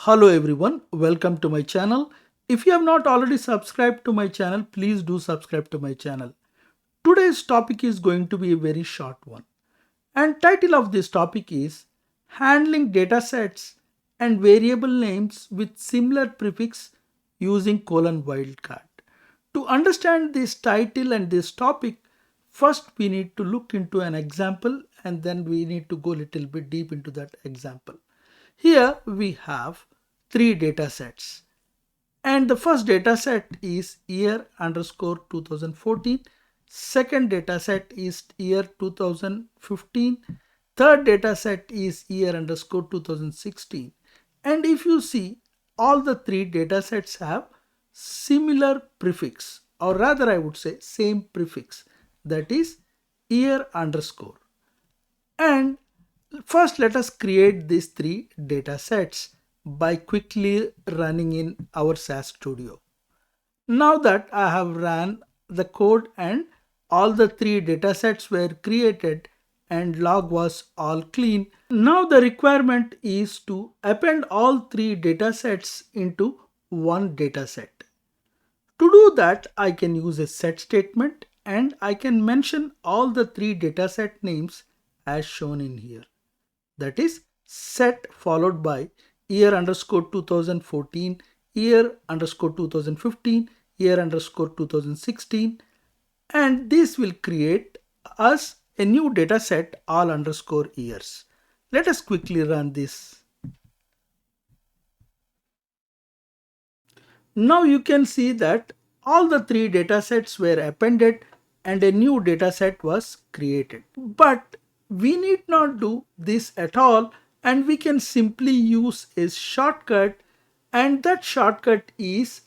Hello everyone, welcome to my channel. If you have not already subscribed to my channel, please do subscribe to my channel. Today's topic is going to be a very short one. And title of this topic is Handling Datasets and Variable Names with Similar Prefix Using Wildcard. To understand this title and this topic, first we need to look into an example and then we need to go a little bit deep into that example. Here we have three data sets. And the first data set is year underscore 2014. Second data set is year 2015. Third data set is year underscore 2016. And if you see, all the three data sets have similar prefix, or rather I would say same prefix, that is year underscore. And first let us create these three data sets by quickly running in our SAS Studio. Now that I have ran the code and all the three data sets were created and log was all clean, now the requirement is to append all three data sets into one data set. To do that, I can use a set statement and I can mention all the three dataset names as shown in here. That is set followed by year underscore 2014, year underscore 2015, year underscore 2016, and this will create us a new dataset all underscore years. Let us quickly run this. Now you can see that all the three datasets were appended and a new dataset was created. But we need not do this at all, and we can simply use a shortcut, and that shortcut is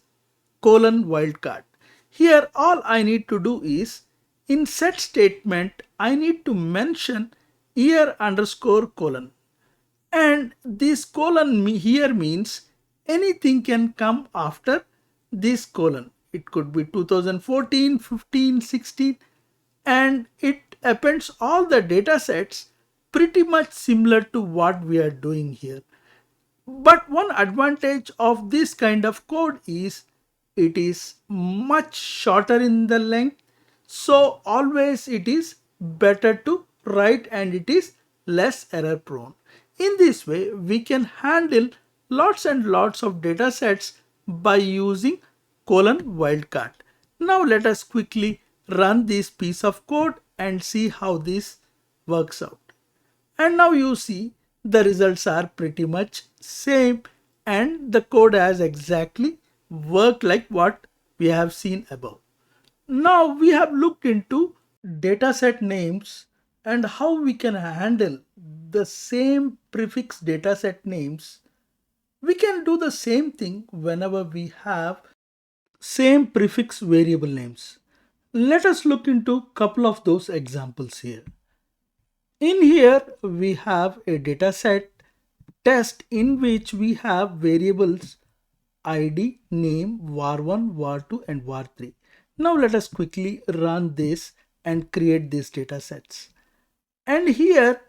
wildcard. Here all I need to do is in set statement I need to mention year underscore colon. And this colon here means anything can come after this colon. It could be 2014, 15, 16, and it appends all the data sets pretty much similar to what we are doing here. But one advantage of this kind of code is it is much shorter in the length. So always it is better to write and it is less error prone. In this way, we can handle lots and lots of data sets by using wildcard. Now let us quickly run this piece of code and see how this works out. And now you see the results are pretty much same and the code has exactly worked like what we have seen above. Now we have looked into dataset names and how we can handle the same prefix dataset names. We can do the same thing whenever we have same prefix variable names. Let us look into couple of those examples here. In here we have a dataset test in which we have variables id, name, var1, var2 and var3. Now let us quickly run this and create these data sets. And here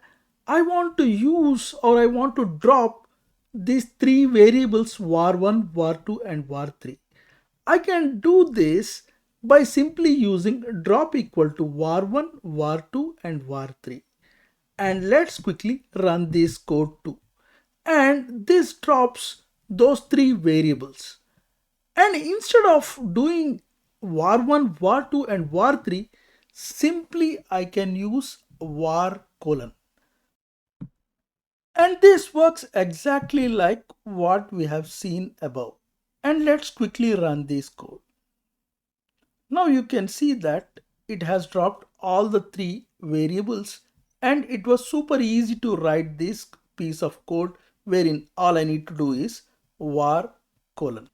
I want to use or I want to drop these three variables var1, var2 and var3. I can do this by simply using drop equal to var1, var2 and var3. And let's quickly run this code too. And this drops those three variables. And instead of doing var1, var2 and var3, simply I can use var colon. And this works exactly like what we have seen above. And let's quickly run this code. Now you can see that it has dropped all the three variables and it was super easy to write this piece of code wherein all I need to do is var colon.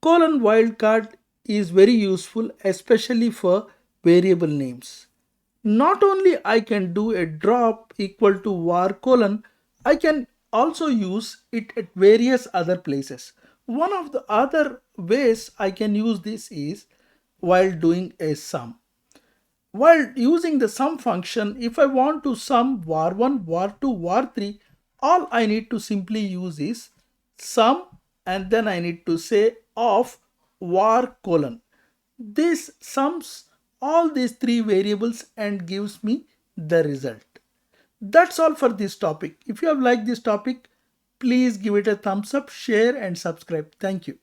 Wildcard is very useful especially for variable names. Not only I can do a drop equal to var colon, I can also use it at various other places. One of the other ways I can use this is while doing a sum. While using the sum function, if I want to sum var1, var2, var3, all I need to simply use is sum, and then I need to say of var colon. This sums all these three variables and gives me the result. That's all for this topic. If you have liked this topic, please give it a thumbs up, share and subscribe. Thank you.